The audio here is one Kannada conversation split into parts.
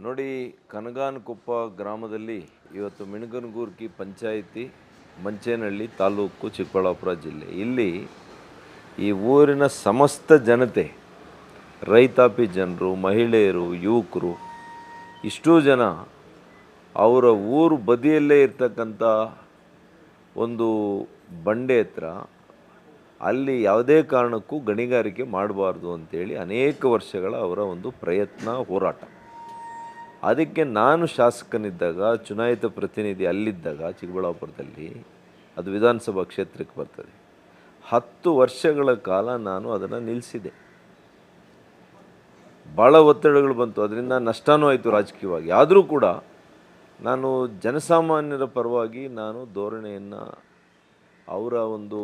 ನೋಡಿ, ಕನಗಾನಕೊಪ್ಪ ಗ್ರಾಮದಲ್ಲಿ ಇವತ್ತು ಮಿಣಗನಗೂರ್ಕಿ ಪಂಚಾಯಿತಿ, ಮಂಚೇನಹಳ್ಳಿ ತಾಲೂಕು, ಚಿಕ್ಕಬಳ್ಳಾಪುರ ಜಿಲ್ಲೆ. ಇಲ್ಲಿ ಈ ಊರಿನ ಸಮಸ್ತ ಜನತೆ, ರೈತಾಪಿ ಜನರು, ಮಹಿಳೆಯರು, ಯುವಕರು, ಇಷ್ಟೂ ಜನ ಅವರ ಊರು ಬದಿಯಲ್ಲೇ ಇರ್ತಕ್ಕಂಥ ಒಂದು ಬಂಡೆ ಹತ್ರ ಅಲ್ಲಿ ಯಾವುದೇ ಕಾರಣಕ್ಕೂ ಗಣಿಗಾರಿಕೆ ಮಾಡಬಾರ್ದು ಅಂತೇಳಿ ಅನೇಕ ವರ್ಷಗಳ ಅವರ ಒಂದು ಪ್ರಯತ್ನ, ಹೋರಾಟ. ಅದಕ್ಕೆ ನಾನು ಶಾಸಕನಿದ್ದಾಗ, ಚುನಾಯಿತ ಪ್ರತಿನಿಧಿ ಅಲ್ಲಿದ್ದಾಗ ಚಿಕ್ಕಬಳ್ಳಾಪುರದಲ್ಲಿ, ಅದು ವಿಧಾನಸಭಾ ಕ್ಷೇತ್ರಕ್ಕೆ ಬರ್ತದೆ, 10 ವರ್ಷಗಳ ಕಾಲ ನಾನು ಅದನ್ನು ನಿಲ್ಲಿಸಿದೆ. ಭಾಳ ಒತ್ತಡಗಳು ಬಂತು, ಅದರಿಂದ ನಷ್ಟವೂ ಆಯಿತು ರಾಜಕೀಯವಾಗಿ. ಆದರೂ ಕೂಡ ನಾನು ಜನಸಾಮಾನ್ಯರ ಪರವಾಗಿ ನಾನು ಧೋರಣೆಯನ್ನು, ಅವರ ಒಂದು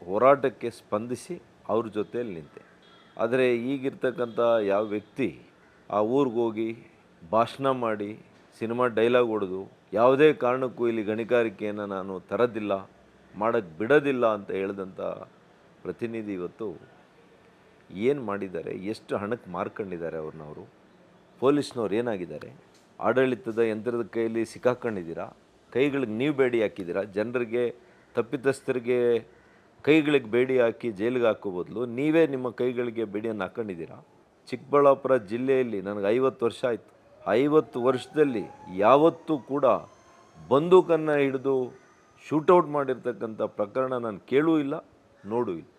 ಹೋರಾಟಕ್ಕೆ ಸ್ಪಂದಿಸಿ ಅವ್ರ ಜೊತೆಯಲ್ಲಿ ನಿಂತೆ. ಆದರೆ ಈಗಿರ್ತಕ್ಕಂಥ ಯಾವ ವ್ಯಕ್ತಿ ಆ ಊರಿಗೆ ಹೋಗಿ ಭಾಷಣ ಮಾಡಿ, ಸಿನಿಮಾ ಡೈಲಾಗ್ ಹೊಡೆದು, ಯಾವುದೇ ಕಾರಣಕ್ಕೂ ಇಲ್ಲಿ ಗಣಿಗಾರಿಕೆಯನ್ನು ನಾನು ತರೋದಿಲ್ಲ, ಮಾಡೋಕ್ಕೆ ಬಿಡೋದಿಲ್ಲ ಅಂತ ಹೇಳಿದಂಥ ಪ್ರತಿನಿಧಿ ಇವತ್ತು ಏನು ಮಾಡಿದ್ದಾರೆ, ಎಷ್ಟು ಹಣಕ್ಕೆ ಮಾರ್ಕೊಂಡಿದ್ದಾರೆ ಅವ್ರನ್ನವರು. ಪೊಲೀಸ್ನವ್ರು ಏನಾಗಿದ್ದಾರೆ, ಆಡಳಿತದ ಯಂತ್ರದ ಕೈಯಲ್ಲಿ ಸಿಕ್ಕಾಕೊಂಡಿದ್ದೀರಾ, ಕೈಗಳಿಗೆ ನೀವು ಬೇಡಿ ಹಾಕಿದ್ದೀರಾ. ಜನರಿಗೆ, ತಪ್ಪಿತಸ್ಥರಿಗೆ ಕೈಗಳಿಗೆ ಬೇಡಿ ಹಾಕಿ ಜೈಲಿಗೆ ಹಾಕೋ ಬದಲು ನೀವೇ ನಿಮ್ಮ ಕೈಗಳಿಗೆ ಬೇಡಿಯನ್ನು ಹಾಕೊಂಡಿದ್ದೀರಾ. ಚಿಕ್ಕಬಳ್ಳಾಪುರ ಜಿಲ್ಲೆಯಲ್ಲಿ ನನಗೆ 50 ವರ್ಷ ಆಯಿತು. 50 ವರ್ಷದಲ್ಲಿ ಯಾವತ್ತೂ ಕೂಡ ಬಂದೂಕನ್ನು ಹಿಡಿದು ಶೂಟೌಟ್ ಮಾಡಿರ್ತಕ್ಕಂಥ ಪ್ರಕರಣ ನಾನು ಕೇಳೂ ಇಲ್ಲ, ನೋಡೂ ಇಲ್ಲ.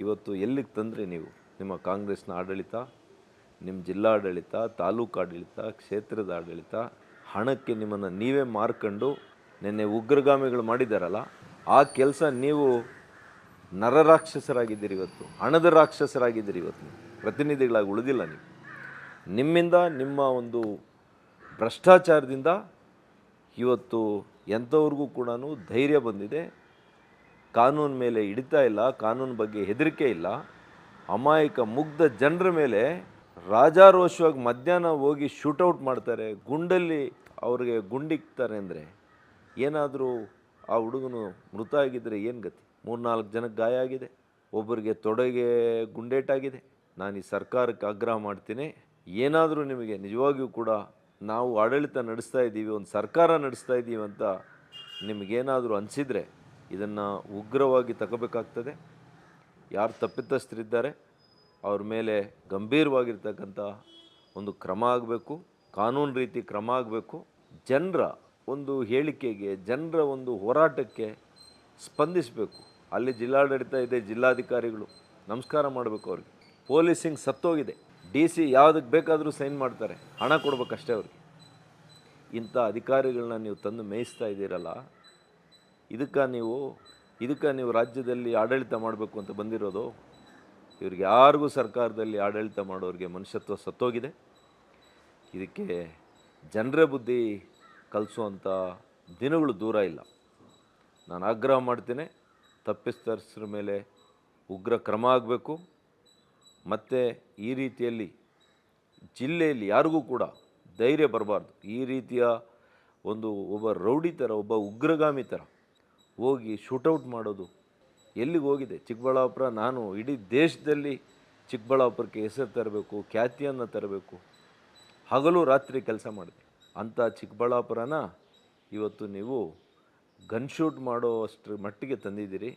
ಇವತ್ತು ಎಲ್ಲಿಗೆ ತಂದರೆ ನೀವು ನಿಮ್ಮ ಕಾಂಗ್ರೆಸ್ನ ಆಡಳಿತ, ನಿಮ್ಮ ಜಿಲ್ಲಾಡಳಿತ, ತಾಲೂಕು ಆಡಳಿತ, ಕ್ಷೇತ್ರದ ಆಡಳಿತ, ಹಣಕ್ಕೆ ನಿಮ್ಮನ್ನು ನೀವೇ ಮಾರ್ಕೊಂಡು, ನಿನ್ನೆ ಉಗ್ರಗಾಮಿಗಳು ಮಾಡಿದ್ದಾರಲ್ಲ ಆ ಕೆಲಸ. ನೀವು ನರರಾಕ್ಷಸರಾಗಿದ್ದೀರಿ, ಇವತ್ತು ಹಣದ ರಾಕ್ಷಸರಾಗಿದ್ದೀರಿ. ಇವತ್ತು ನೀವು ಪ್ರತಿನಿಧಿಗಳಾಗಿ ಉಳಿದಿಲ್ಲ. ನೀವು ನಿಮ್ಮಿಂದ, ನಿಮ್ಮ ಒಂದು ಭ್ರಷ್ಟಾಚಾರದಿಂದ ಇವತ್ತು ಎಂಥವ್ರಿಗೂ ಕೂಡ ಧೈರ್ಯ ಬಂದಿದೆ. ಕಾನೂನು ಮೇಲೆ ಹಿಡಿತಾ ಇಲ್ಲ, ಕಾನೂನು ಬಗ್ಗೆ ಹೆದರಿಕೆ ಇಲ್ಲ. ಅಮಾಯಕ ಮುಗ್ಧ ಜನರ ಮೇಲೆ ರಾಜಾರೋಷವಾಗಿ ಮಧ್ಯಾಹ್ನ ಹೋಗಿ ಶೂಟೌಟ್ ಮಾಡ್ತಾರೆ, ಗುಂಡಲ್ಲಿ ಅವ್ರಿಗೆ ಗುಂಡಿಕ್ತಾರೆ. ಅಂದರೆ ಏನಾದರೂ ಆ ಹುಡುಗನು ಮೃತ ಆಗಿದ್ದರೆ ಏನು ಗತಿ? 3-4 ಜನಕ್ಕೆ ಗಾಯ ಆಗಿದೆ, ಒಬ್ಬರಿಗೆ ತೊಡೆಗೆ ಗುಂಡೇಟಾಗಿದೆ. ನಾನು ಈ ಸರ್ಕಾರಕ್ಕೆ ಆಗ್ರಹ ಮಾಡ್ತೀನಿ, ಏನಾದರೂ ನಿಮಗೆ ನಿಜವಾಗಿಯೂ ಕೂಡ ನಾವು ಆಡಳಿತ ನಡೆಸ್ತಾ ಇದ್ದೀವಿ, ಒಂದು ಸರ್ಕಾರ ನಡೆಸ್ತಾ ಇದ್ದೀವಿ ಅಂತ ನಿಮಗೇನಾದರೂ ಅನಿಸಿದರೆ ಇದನ್ನು ಉಗ್ರವಾಗಿ ತಗೋಬೇಕಾಗ್ತದೆ. ಯಾರು ತಪ್ಪಿತಸ್ಥರಿದ್ದಾರೆ ಅವ್ರ ಮೇಲೆ ಗಂಭೀರವಾಗಿರ್ತಕ್ಕಂಥ ಒಂದು ಕ್ರಮ ಆಗಬೇಕು, ಕಾನೂನು ರೀತಿ ಕ್ರಮ ಆಗಬೇಕು. ಜನರ ಒಂದು ಹೇಳಿಕೆಗೆ, ಜನರ ಒಂದು ಹೋರಾಟಕ್ಕೆ ಸ್ಪಂದಿಸಬೇಕು. ಅಲ್ಲಿ ಜಿಲ್ಲಾಡಳಿತ ಇದೆ, ಜಿಲ್ಲಾಧಿಕಾರಿಗಳು ನಮಸ್ಕಾರ ಮಾಡಬೇಕು ಅವ್ರಿಗೆ. ಪೊಲೀಸಿಂಗ್ ಸತ್ತೋಗಿದೆ, DC ಯಾವುದಕ್ಕೆ ಬೇಕಾದರೂ ಸೈನ್ ಮಾಡ್ತಾರೆ, ಹಣ ಕೊಡ್ಬೇಕಷ್ಟೇ ಅವ್ರಿಗೆ. ಇಂಥ ಅಧಿಕಾರಿಗಳನ್ನ ನೀವು ತಂದು ಮೇಯಿಸ್ತಾ ಇದ್ದೀರಲ್ಲ, ಇದಕ್ಕೆ ನೀವು ರಾಜ್ಯದಲ್ಲಿ ಆಡಳಿತ ಮಾಡಬೇಕು ಅಂತ ಬಂದಿರೋದು? ಇವ್ರಿಗೆ ಯಾರಿಗೂ ಸರ್ಕಾರದಲ್ಲಿ ಆಡಳಿತ ಮಾಡೋರಿಗೆ ಮನುಷ್ಯತ್ವ ಸತ್ತೋಗಿದೆ. ಇದಕ್ಕೆ ಜನರೇ ಬುದ್ಧಿ ಕಲಿಸುವಂಥ ದಿನಗಳು ದೂರ ಇಲ್ಲ. ನಾನು ಆಗ್ರಹ ಮಾಡ್ತೇನೆ, ತಪ್ಪಿತಸ್ಥರ ಮೇಲೆ ಉಗ್ರ ಕ್ರಮ ಆಗಬೇಕು. ಮತ್ತು ಈ ರೀತಿಯಲ್ಲಿ ಜಿಲ್ಲೆಯಲ್ಲಿ ಯಾರಿಗೂ ಕೂಡ ಧೈರ್ಯ ಬರಬಾರ್ದು. ಈ ರೀತಿಯ ಒಬ್ಬ ರೌಡಿ ಥರ, ಒಬ್ಬ ಉಗ್ರಗಾಮಿ ಥರ ಹೋಗಿ ಶೂಟೌಟ್ ಮಾಡೋದು ಎಲ್ಲಿಗೆ ಹೋಗಿದೆ ಚಿಕ್ಕಬಳ್ಳಾಪುರ? ನಾನು ಇಡೀ ದೇಶದಲ್ಲಿ ಚಿಕ್ಕಬಳ್ಳಾಪುರಕ್ಕೆ ಹೆಸರು ತರಬೇಕು, ಖ್ಯಾತಿಯನ್ನು ತರಬೇಕು, ಹಗಲು ರಾತ್ರಿ ಕೆಲಸ ಮಾಡಿದೆ. ಅಂಥ ಚಿಕ್ಕಬಳ್ಳಾಪುರನ ಇವತ್ತು ನೀವು ಗನ್ ಶೂಟ್ ಮಾಡೋ ಅಷ್ಟರ ಮಟ್ಟಿಗೆ ತಂದಿದ್ದೀರಿ.